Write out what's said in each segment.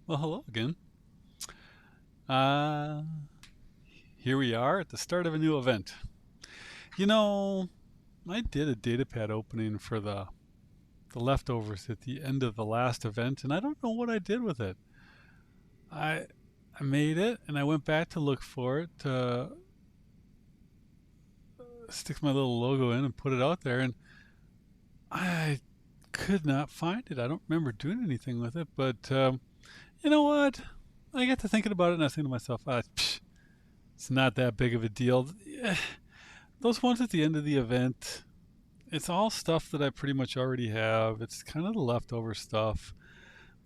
Well, hello again. Uh, Here we are at the start of a new event. You know, I did a datapad opening for the leftovers at the end of the last event, and I don't know what I did with it. I I made it, and I went back to look for it to stick my little logo in and put it out there, and I could not find it. I don't remember doing anything with it, but you know what? I got to thinking about it, and I was thinking to myself, it's not that big of a deal. Those ones at the end of the event, it's all stuff that I pretty much already have. It's kind of the leftover stuff,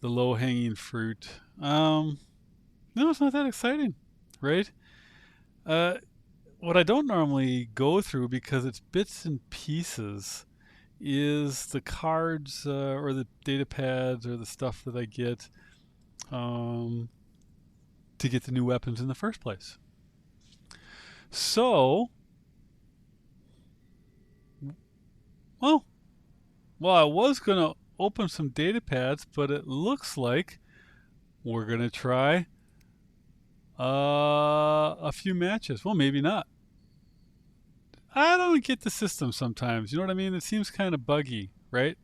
the low hanging fruit. No, it's not that exciting, right? Uh, what I don't normally go through because it's bits and pieces is the cards or the data pads or the stuff that I get um, to get the new weapons in the first place. So, well, I was gonna open some data pads, but it looks like we're gonna try a few matches. Well, maybe not. I don't get the system sometimes. You know what I mean? It seems kind of buggy, right?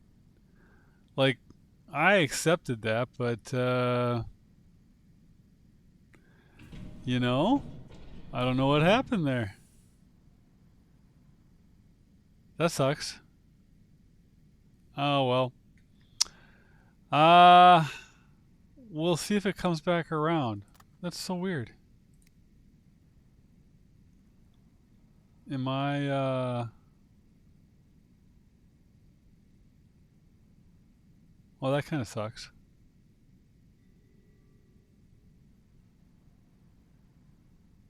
Like I accepted that, but you know, I don't know what happened there. That sucks. Oh well. Uh we'll see if it comes back around. That's so weird. Am I well, that kind of sucks.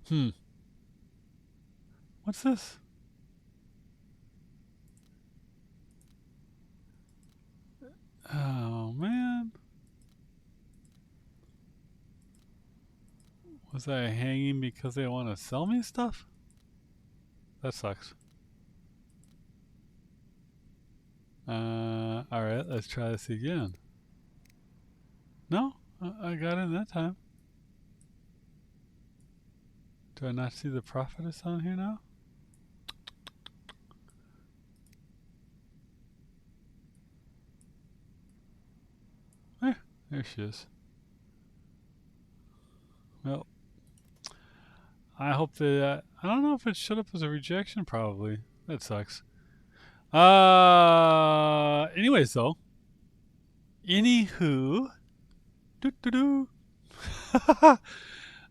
Hmm. What's this? Oh man. Was I hanging because they want to sell me stuff? That sucks. All right, let's try this again. No, I got in that time. Do I not see the prophetess on here now? There she is. Well, I hope that I don't know if it showed up as a rejection. Probably. That sucks. Anyways, though. Anywho, doo doo doo.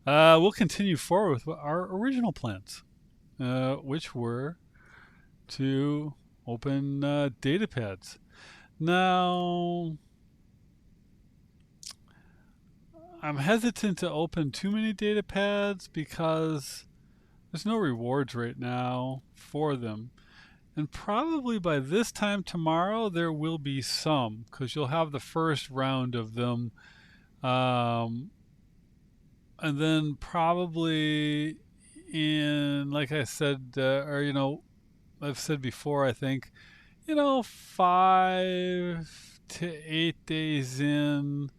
We'll continue forward with our original plans, which were to open data pads. Now, I'm hesitant to open too many data pads because there's no rewards right now for them. And probably by this time tomorrow, there will be some because you'll have the first round of them. Um, and then probably in, like I said, I've said before, I think, 5 to 8 days in,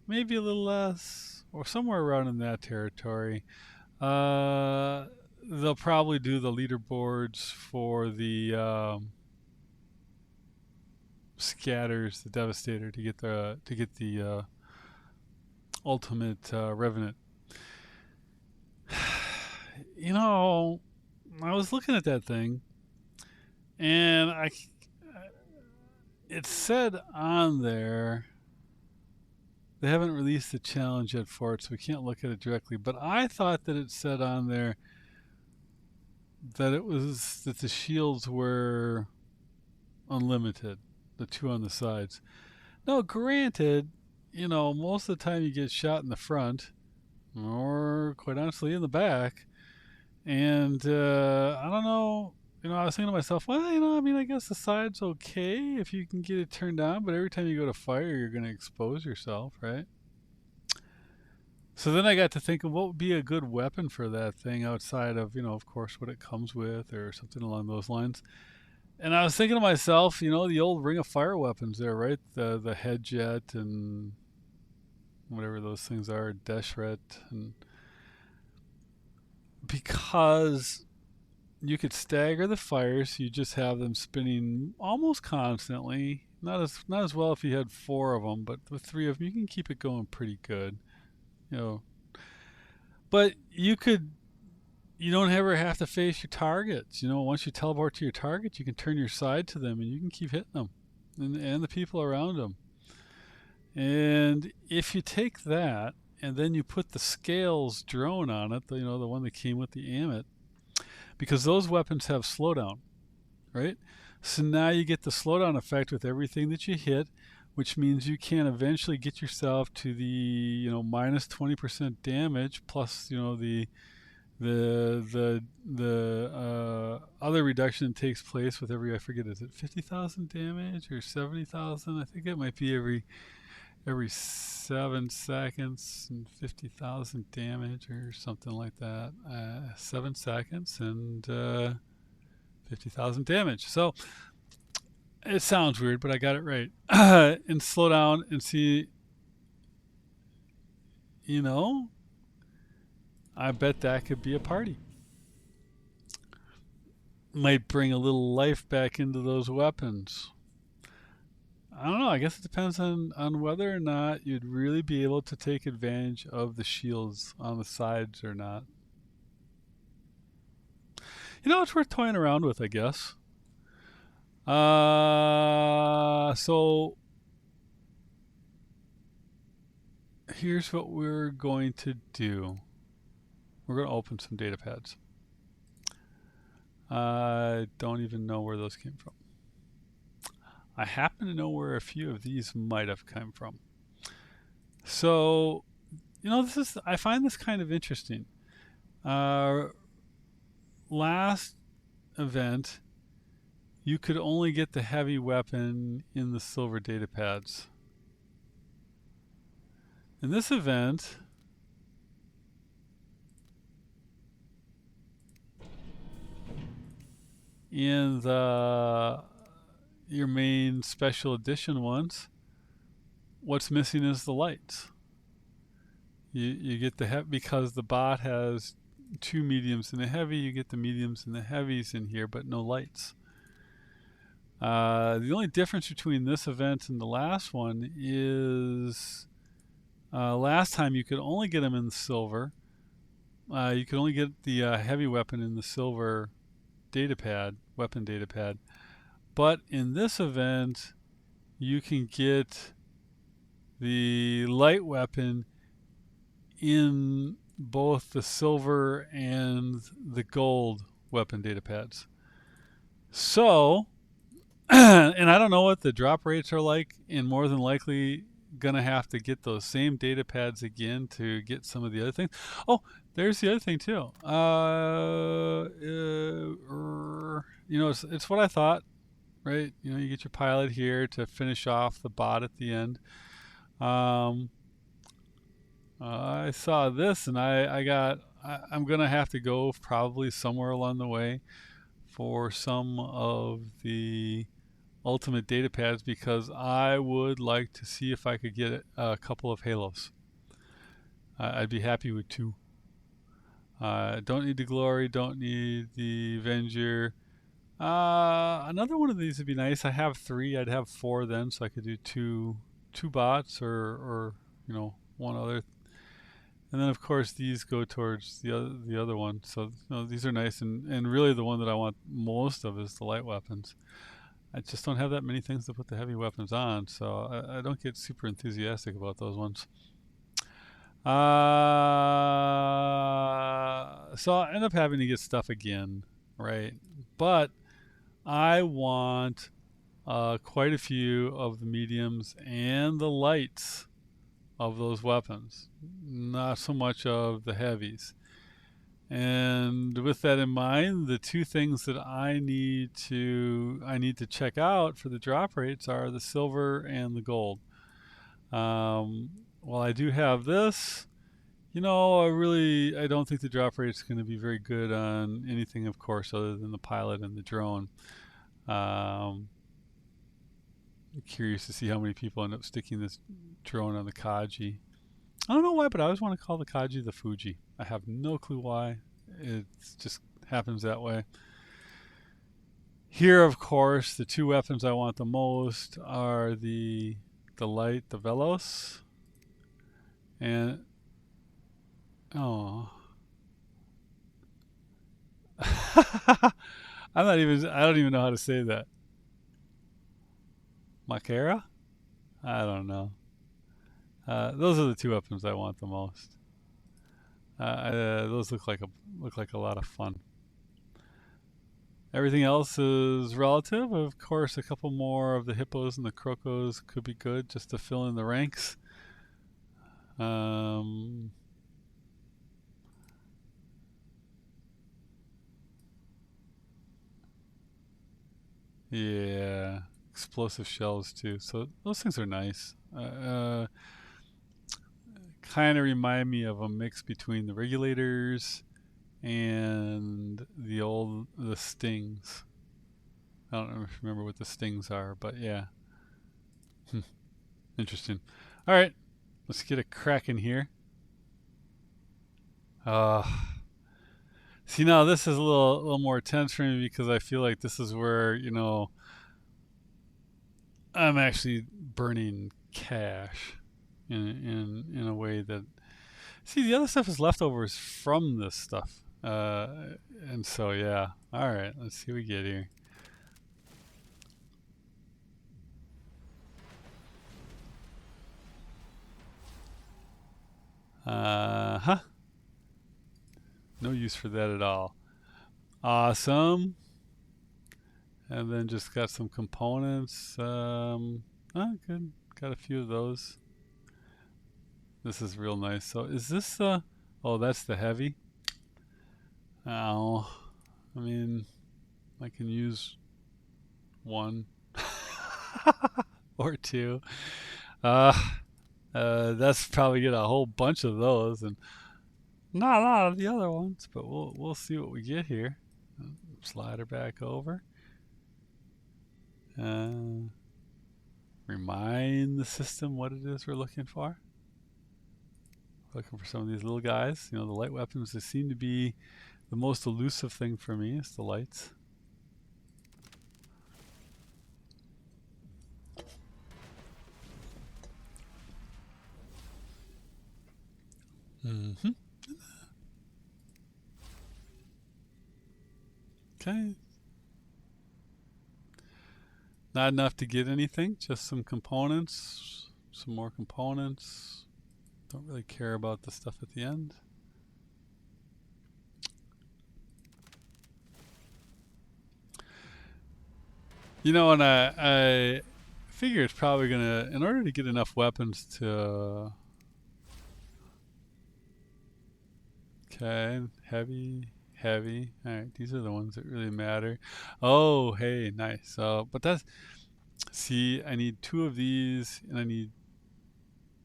maybe a little less, or somewhere around in that territory. Uh, they'll probably do the leaderboards for the scatters, the devastator, to get the ultimate revenant. You know, I was looking at that thing, and it said on there they haven't released the challenge yet for it, so we can't look at it directly. But I thought that it said on there that the shields were unlimited, the two on the sides. Now, granted, most of the time you get shot in the front, or quite honestly in the back, and I don't know. I was thinking to myself, well, I mean, I guess the side's okay if you can get it turned on, but every time you go to fire, you're going to expose yourself, right? So then I got to think of what would be a good weapon for that thing outside of, of course, what it comes with or something along those lines. And I was thinking to myself, the old Ring of Fire weapons there, right? The head jet and whatever those things are, Deshret, and because you could stagger the fires, so you just have them spinning almost constantly. Not as well if you had 4 of them, but with 3 of them, you can keep it going pretty good. You know, but you don't ever have to face your targets. Once you teleport to your target, you can turn your side to them and you can keep hitting them and the people around them. And if you take that and then you put the scales drone on it, the one that came with the Amit, because those weapons have slowdown, right? So now you get the slowdown effect with everything that you hit, which means you can eventually get yourself to the minus 20% damage plus the other reduction takes place with every, I forget, is it 50,000 damage or 70,000? I think it might be every 7 seconds and 50,000 damage or something like that. 7 seconds and 50,000 damage. So it sounds weird, but I got it right. And slow down and see, I bet that could be a party. Might bring a little life back into those weapons. I don't know. I guess it depends on whether or not you'd really be able to take advantage of the shields on the sides or not. It's worth toying around with, I guess. So here's what we're going to do. We're going to open some data pads. I don't even know where those came from. I happen to know where a few of these might have come from. So, I find this kind of interesting. Last event, you could only get the heavy weapon in the silver data pads. In this event, in your main special edition ones, what's missing is the lights. You get the because the bot has 2 mediums and a heavy. You get the mediums and the heavies in here, but no lights. The only difference between this event and the last one is last time you could only get them in the silver. You could only get the heavy weapon in the silver weapon data pad. But in this event, you can get the light weapon in both the silver and the gold weapon data pads. So, and I don't know what the drop rates are like, and more than likely gonna have to get those same data pads again to get some of the other things. Oh, there's the other thing too. It's what I thought, right? You get your pilot here to finish off the bot at the end. I saw this and I'm gonna have to go probably somewhere along the way for some of the ultimate data pads because I would like to see if I could get a couple of halos. I'd be happy with 2. Don't need the glory, don't need the Avenger. Another one of these would be nice. I have 3. I'd have 4 then, so I could do two bots or one other. And then of course these go towards the other one. So these are nice, and really the one that I want most of is the light weapons. I just don't have that many things to put the heavy weapons on, so I don't get super enthusiastic about those ones. So I end up having to get stuff again, right? But I want quite a few of the mediums and the lights of those weapons, not so much of the heavies. And with that in mind, the 2 things that I need to check out for the drop rates are the silver and the gold. Well, I do have this. I don't think the drop rate is going to be very good on anything, of course, other than the pilot and the drone. I'm curious to see how many people end up sticking this drone on the Kaji. I don't know why, but I always want to call the Kaji the Fuji. I have no clue why. It just happens that way. Here, of course, the two weapons I want the most are the light, the Velos, and oh, I'm not even. I don't even know how to say that. Makara? I don't know. Those are the two weapons I want the most. Those look like a lot of fun. Everything else is relative. Of course, a couple more of the hippos and the crocos could be good just to fill in the ranks. Yeah, explosive shells too. So those things are nice. Kind of remind me of a mix between the regulators and the stings. I don't remember what the stings are, but yeah. Interesting. All right, let's get a crack in here. Uh, See, now this is a little more tense for me because I feel like this is where, I'm actually burning cash in a way that. See, the other stuff is leftovers from this stuff. And so, yeah. All right, let's see what we get here. Huh. No use for that at all. Awesome. And then just got some components. Good. Got a few of those. This is real nice. So is this oh, that's the heavy. Oh, I mean, I can use one or two. Uh, that's probably get a whole bunch of those and not a lot of the other ones, but we'll see what we get here. Slide her back over. Remind the system what it is we're looking for. Looking for some of these little guys. The light weapons, they seem to be the most elusive thing for me. It's the lights. Mm-hmm. Okay. Not enough to get anything, just some components, some more components. Don't really care about the stuff at the end. And I figure it's probably gonna, in order to get enough weapons to. Okay, heavy. Alright, these are the ones that really matter. Oh, hey, nice. But that's, see, I need 2 of these, and I need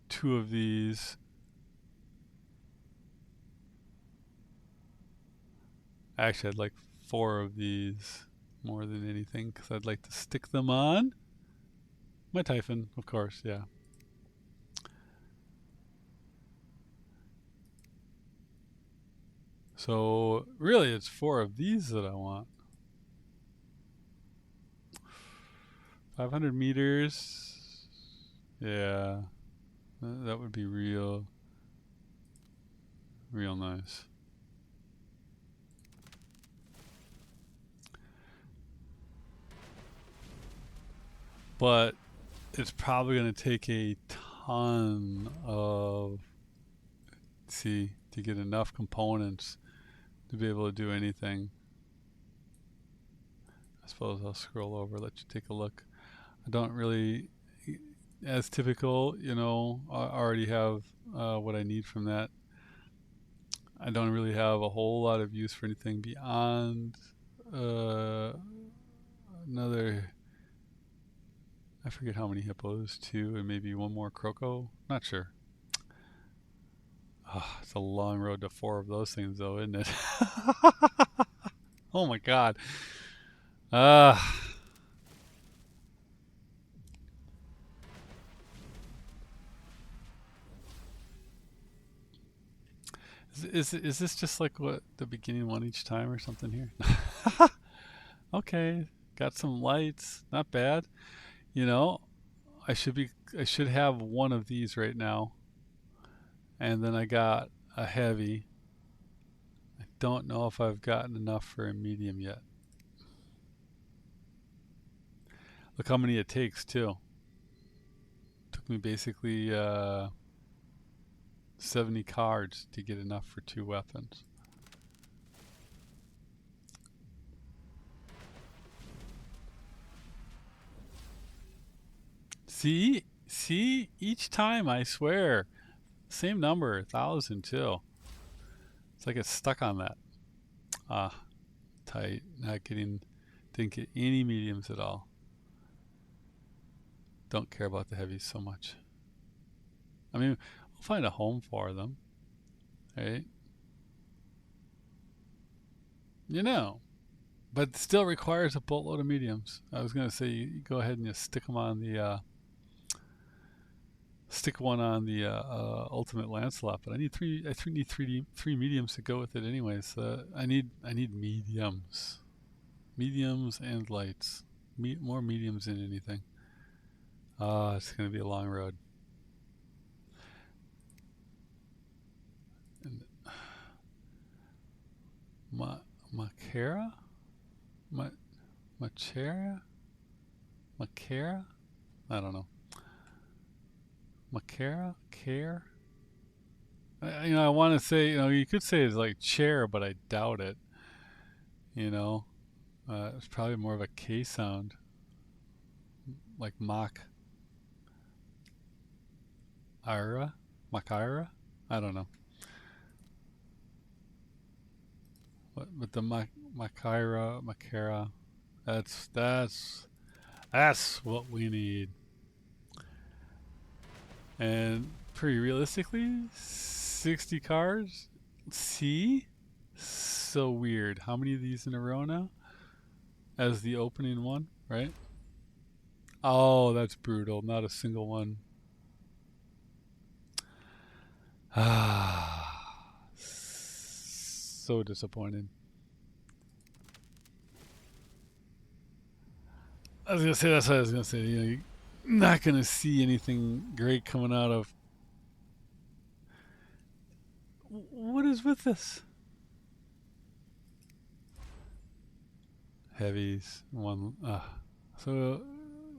2 of these. Actually, I'd like 4 of these more than anything, because I'd like to stick them on my Typhon, of course, yeah. So really it's 4 of these that I want. 500 meters. Yeah. That would be real nice. But it's probably going to take a ton of, to get enough components to be able to do anything. I suppose I'll scroll over, let you take a look. I don't really, as typical, I already have what I need from that. I don't really have a whole lot of use for anything beyond another, I forget how many hippos, 2 and maybe 1 more croco. Not sure. Oh, it's a long road to 4 of those things though, isn't it? Oh my god. Is this just like what the beginning one each time or something here? Okay, got some lights, not bad. You know, I should have one of these right now, and then I got a heavy. I don't know if I've gotten enough for a medium yet. Look how many it takes too. Took me basically 70 cards to get enough for 2 weapons. See, each time I swear, same number, 1,000 too. It's like it's stuck on that. Ah, tight. Didn't get any mediums at all. Don't care about the heavies so much. I mean, we'll find a home for them, right? You know, but it still requires a boatload of mediums. I was gonna say you go ahead and just stick them on the stick one on the Ultimate Lancelot, but I need three. I need three mediums to go with it, anyways. I need mediums and lights. More mediums than anything. It's gonna be a long road. And Macara, Machera, Macara. I don't know. Macara, care. I want to say, you could say it's like chair, but I doubt it. You know, it's probably more of a K sound, like Ira, Makira. I don't know. But the Makira, that's what we need. And pretty realistically, 60 cards. See? So weird. How many of these in a row now? As the opening one, right? Oh, that's brutal. Not a single one. Ah, so disappointed. I was gonna say that's what I was gonna say. You're not gonna see anything great coming out of. What is with this? Heavies. One. So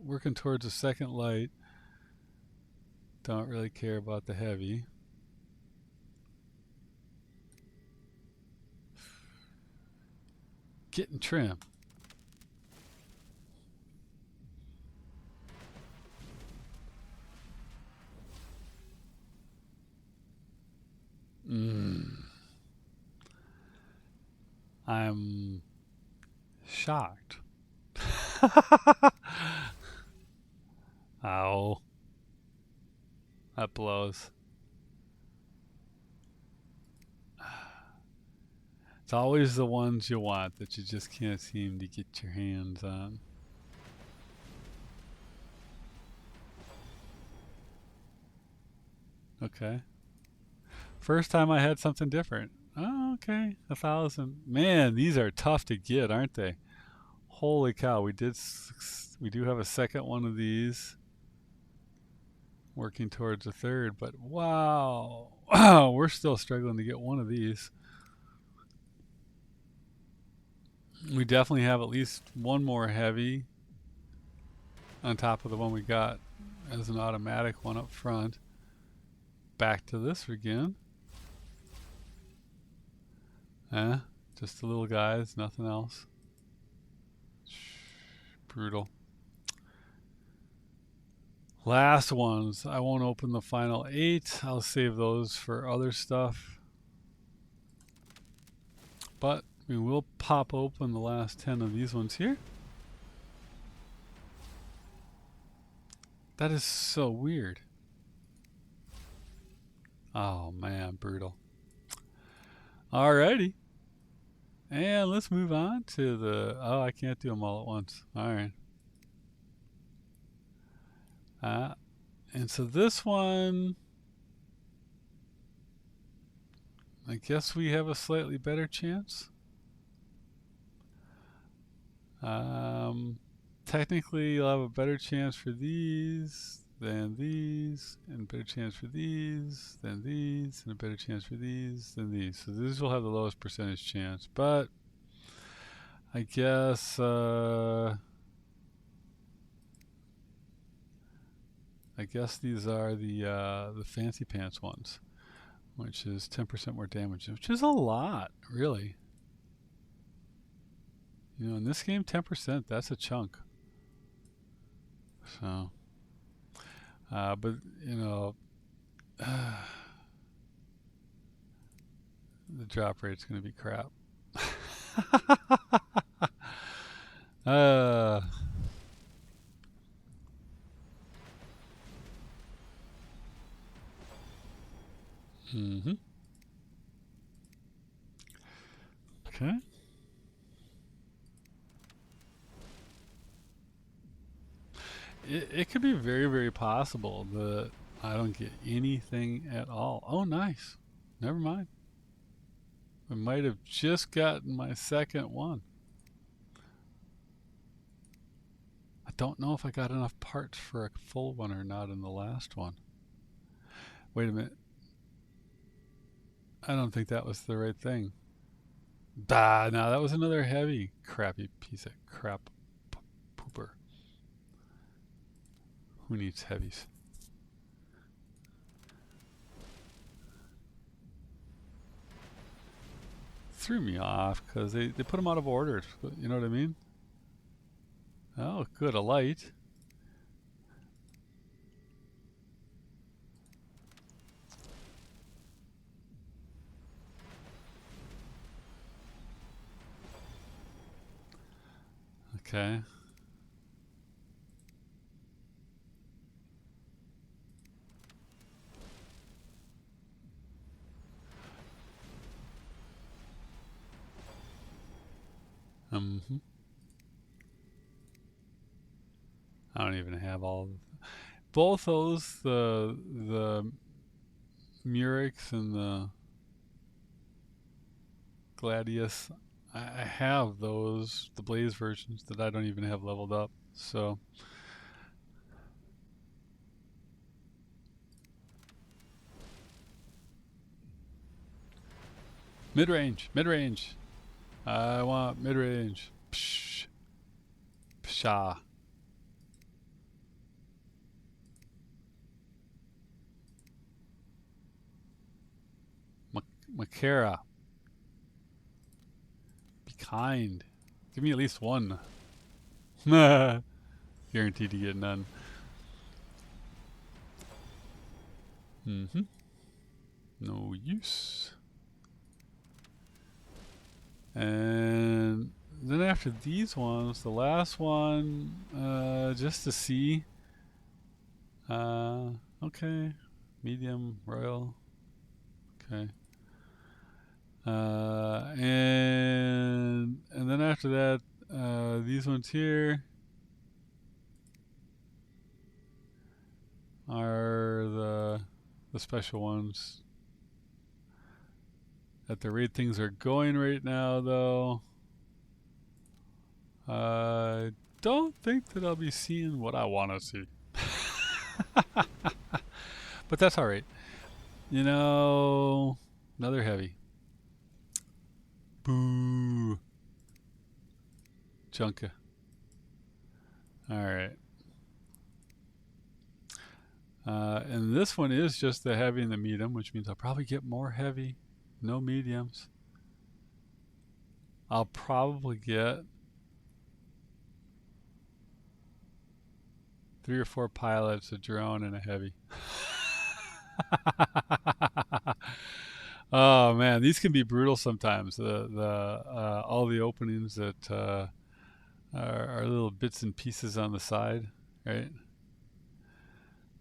working towards a second light. Don't really care about the heavy. Getting trim. I'm shocked. Ow. That blows. It's always the ones you want that you just can't seem to get your hands on. Okay. First time I had something different. Oh, okay. 1,000. Man, these are tough to get, aren't they? Holy cow. We do have a second one of these. Working towards a third, but wow. We're still struggling to get one of these. We definitely have at least one more heavy on top of the one we got as an automatic one up front. Back to this again. Just the little guys, nothing else. Brutal. Last ones. I won't open the final 8. I'll save those for other stuff. But we will pop open the last 10 of these ones here. That is so weird. Oh man, brutal. Alrighty. And let's move on to the... Oh, I can't do them all at once. Alright. And so this one... I guess we have a slightly better chance. Technically, you'll have a better chance for these than these, and a better chance for these than these, and a better chance for these than these. So these will have the lowest percentage chance. But I guess these are the fancy pants ones, which is 10% more damage, which is a lot, really. You know, in this game, 10%, that's a chunk. So, but, you know, the drop rate's going to be crap. Mm-hmm. Okay. It could be very, very possible that I don't get anything at all. Oh, nice. Never mind. I might have just gotten my second one. I don't know if I got enough parts for a full one or not in the last one. Wait a minute. I don't think that was the right thing. Bah, no, that was another heavy, crappy piece of crap pooper. Who needs heavies? Threw me off because they put them out of order. You know what I mean? Oh, good, a light. Okay. Mm-hmm. I don't even have all. Both those, the Murex and the Gladius, I have those, the Blaze versions that I don't even have leveled up. So mid-range, mid-range. I want mid-range. Psh, psha. Makara. Be kind. Give me at least one. Guaranteed to get none. Mm-hmm. No use. And then after these ones, the last one, just to see. Okay. Medium, royal. Okay. And then after that, these ones here are the special ones. At the rate things are going right now, though, I don't think that I'll be seeing what I want to see. But that's all right. You know, another heavy. Boo. Junka. All right. And this one is just the heavy and the medium, which means I'll probably get more heavy, no mediums. I'll probably get 3 or 4 pilots, a drone, and a heavy. Oh man, these can be brutal sometimes. All the openings that are little bits and pieces on the side, right?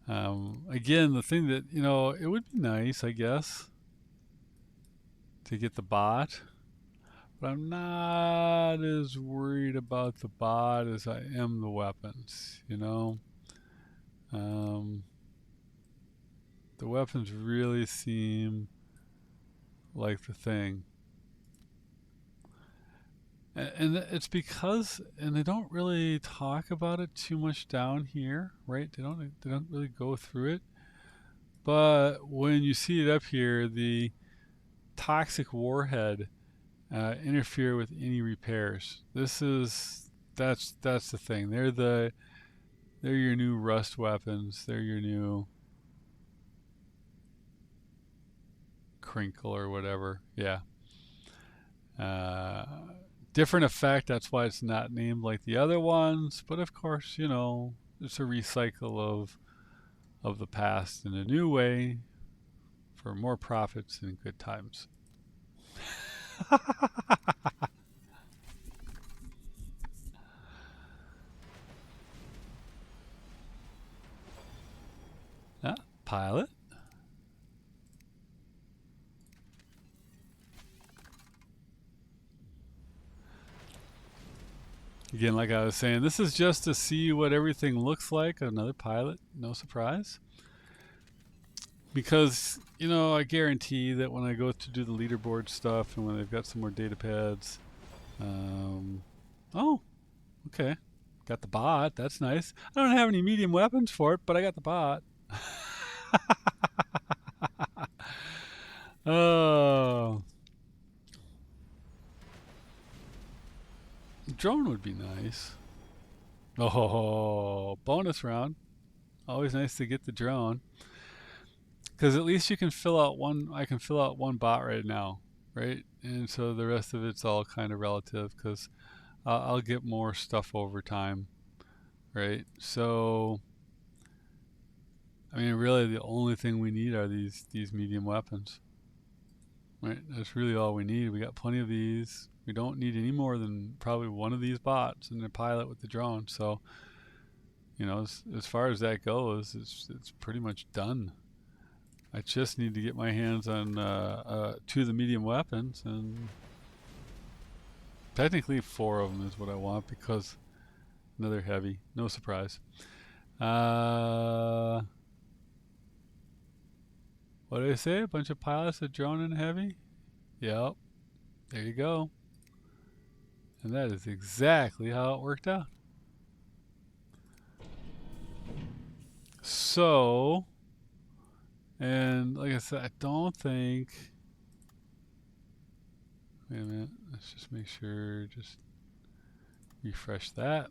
Again, the thing that, you know, it would be nice, I guess, to get the bot, but I'm not as worried about the bot as I am the weapons, you know? The weapons really seem like the thing. And it's because, and they don't really talk about it too much down here, right? They don't really go through it. But when you see it up here, the toxic warhead interfere with any repairs. That's the thing. They're your new rust weapons. They're your new crinkle or whatever. Yeah. Uh, Different effect. That's why it's not named like the other ones. But of course, it's a recycle of the past in a new way for more profits and good times. Ah, pilot. Again, like I was saying, this is just to see what everything looks like. Another pilot, no surprise. Because, I guarantee that when I go to do the leaderboard stuff and when they've got some more data pads, oh, okay. Got the bot. That's nice. I don't have any medium weapons for it, but I got the bot. Oh, drone would be nice. Oh, bonus round. Always nice to get the drone. Because at least you can fill out one. I can fill out one bot right now, right? And so the rest of it's all kind of relative because I'll get more stuff over time, right? So, I mean, really, the only thing we need are these medium weapons, right? That's really all we need. We got plenty of these. We don't need any more than probably one of these bots and the pilot with the drone. So, as far as that goes, it's pretty much done. I just need to get my hands on two of the medium weapons, and technically 4 of them is what I want because another heavy. No surprise. What did I say? A bunch of pilots, a drone, and a heavy? Yep. There you go. And that is exactly how it worked out. So, and like I said, I don't think. Wait a minute. Let's just make sure. Just refresh that.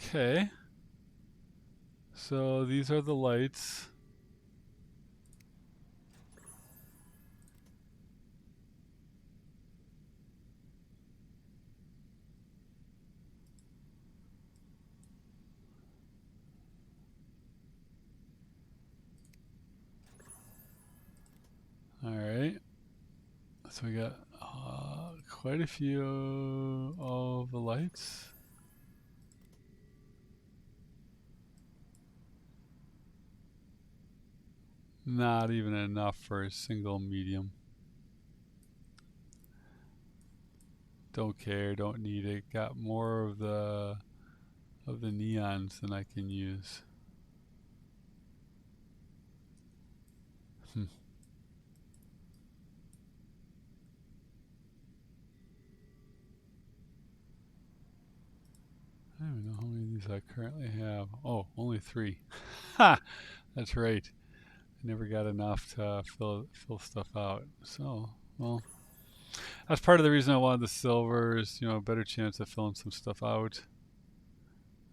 Okay. So these are the lights. All right. So we got quite a few of the lights. Not even enough for a single medium. Don't care, don't need it. Got more of the neons than I can use. I don't even know how many of these I currently have. Oh, only 3. Ha! That's right. I never got enough to fill stuff out. So, well, that's part of the reason I wanted the silvers. A better chance of filling some stuff out.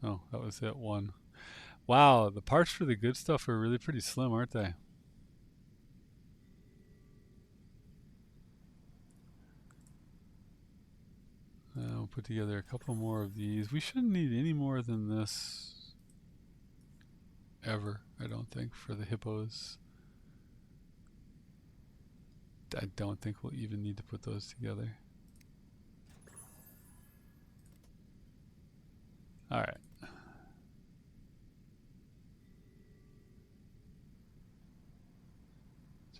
Oh, that was it. 1. Wow, the parts for the good stuff are really pretty slim, aren't they? We'll put together a couple more of these. We shouldn't need any more than this ever, I don't think, for the hippos. I don't think we'll even need to put those together. Alright.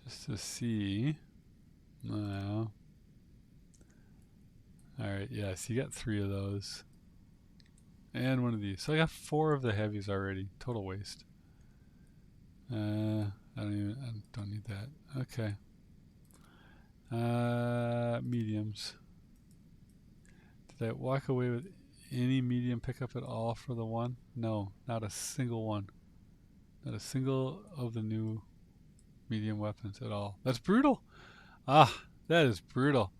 Just to see. No. Alright, yes, you got 3 of those. And one of these. So I got 4 of the heavies already. Total waste. I don't need that. Okay. Mediums. Did I walk away with any medium pickup at all for the one? No, not a single one. Not a single of the new medium weapons at all. That's brutal. Ah, that is brutal.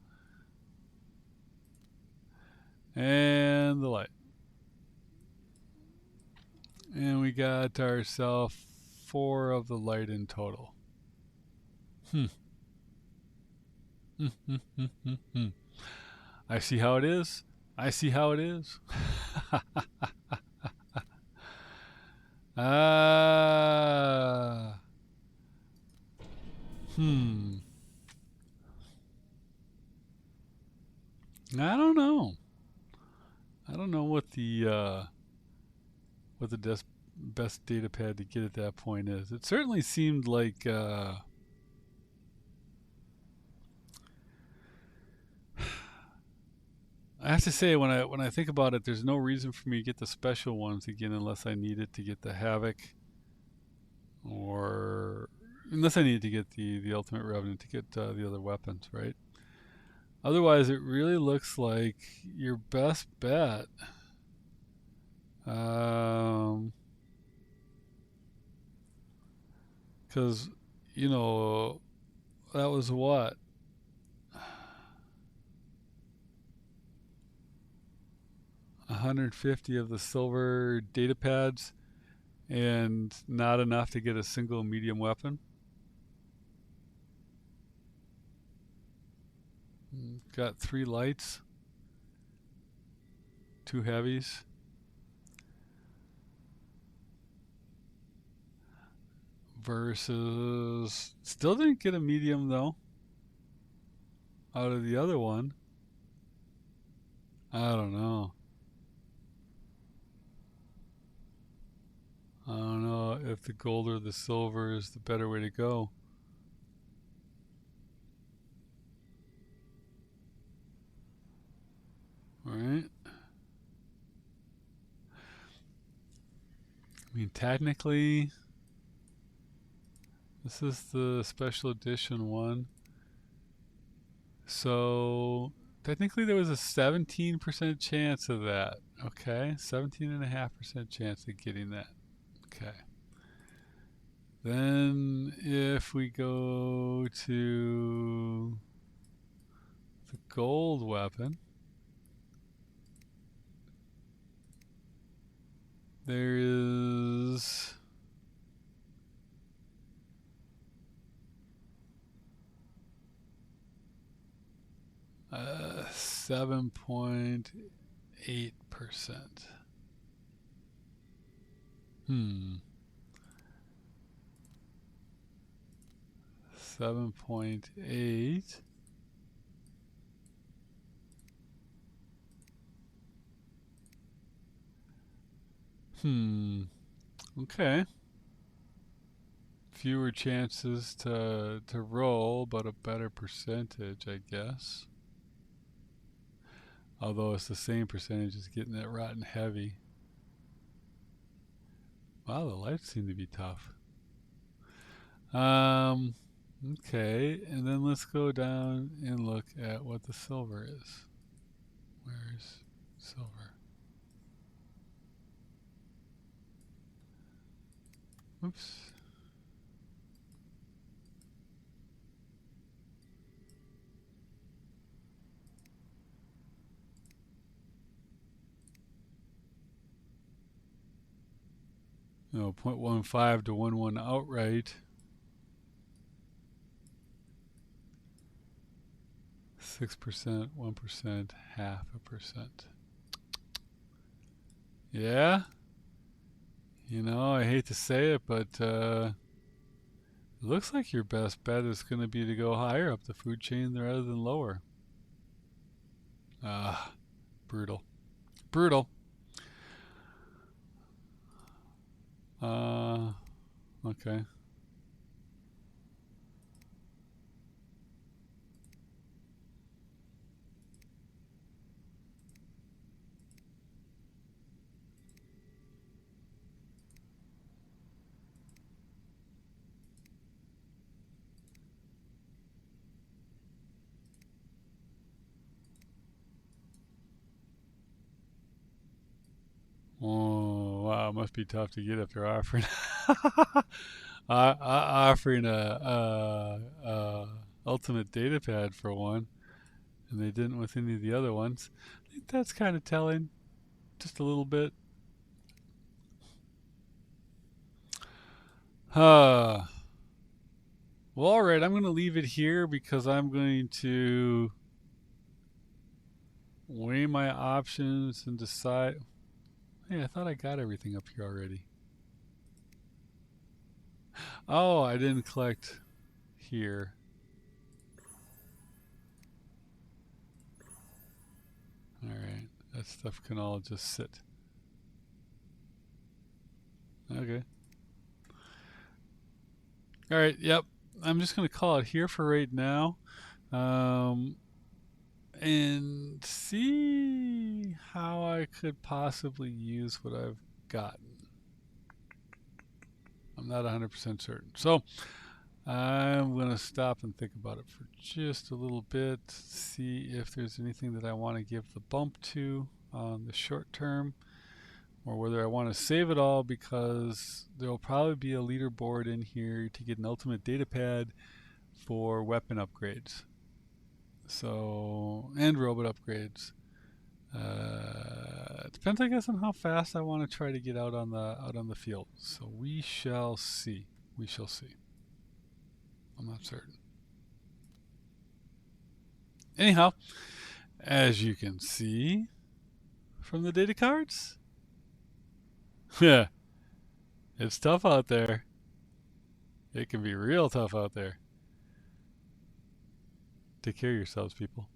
And the light. And we got ourselves 4 of the light in total. I see how it is. I see how it is. Ah. Hmm. I don't know. I don't know what the best data pad to get at that point is. It certainly seemed like I have to say when I think about it, there's no reason for me to get the special ones again unless I need it to get the Havoc, or unless I need to get the Ultimate Revenant to get the other weapons, right? Otherwise, it really looks like your best bet. Because you know that was what 150 of the silver data pads, and not enough to get a single medium weapon. Got 3 lights, 2 heavies. Versus, still didn't get a medium though out of the other one. I don't know. I don't know if the gold or the silver is the better way to go. Right? I mean, technically, this is the special edition one. So, technically, there was a 17% chance of that. Okay? 17.5% chance of getting that. Okay. Then, if we go to the gold weapon, there is 7.8%. 7.8. Okay. Fewer chances to roll, but a better percentage, I guess. Although it's the same percentage as getting that rotten heavy. Wow, the lights seem to be tough. Okay, and then let's go down and look at what the silver is. Where's silver? Oops. No, 0.15 to 1.1 outright. 6%, 1%, 0.5%. Yeah? You know, I hate to say it, but it looks like your best bet is going to be to go higher up the food chain rather than lower. Ah, brutal. Brutal. Okay. Wow, it must be tough to get if they're offering offering a ultimate data pad for one, and they didn't with any of the other ones. I think that's kind of telling, just a little bit. Well, all right, I'm going to leave it here because I'm going to weigh my options and decide. Hey, I thought I got everything up here already. Oh, I didn't collect here. All right, that stuff can all just sit. Okay. All right, yep. I'm just going to call it here for right now. Um, and see how I could possibly use what I've gotten. I'm not 100% certain. So I'm going to stop and think about it for just a little bit, see if there's anything that I want to give the bump to on the short term, or whether I want to save it all because there will probably be a leaderboard in here to get an ultimate data pad for weapon upgrades. So, and robot upgrades. It depends, I guess, on how fast I want to try to get out on the field. So we shall see. We shall see. I'm not certain. Anyhow, as you can see from the data cards, yeah, it's tough out there. It can be real tough out there. Take care of yourselves, people.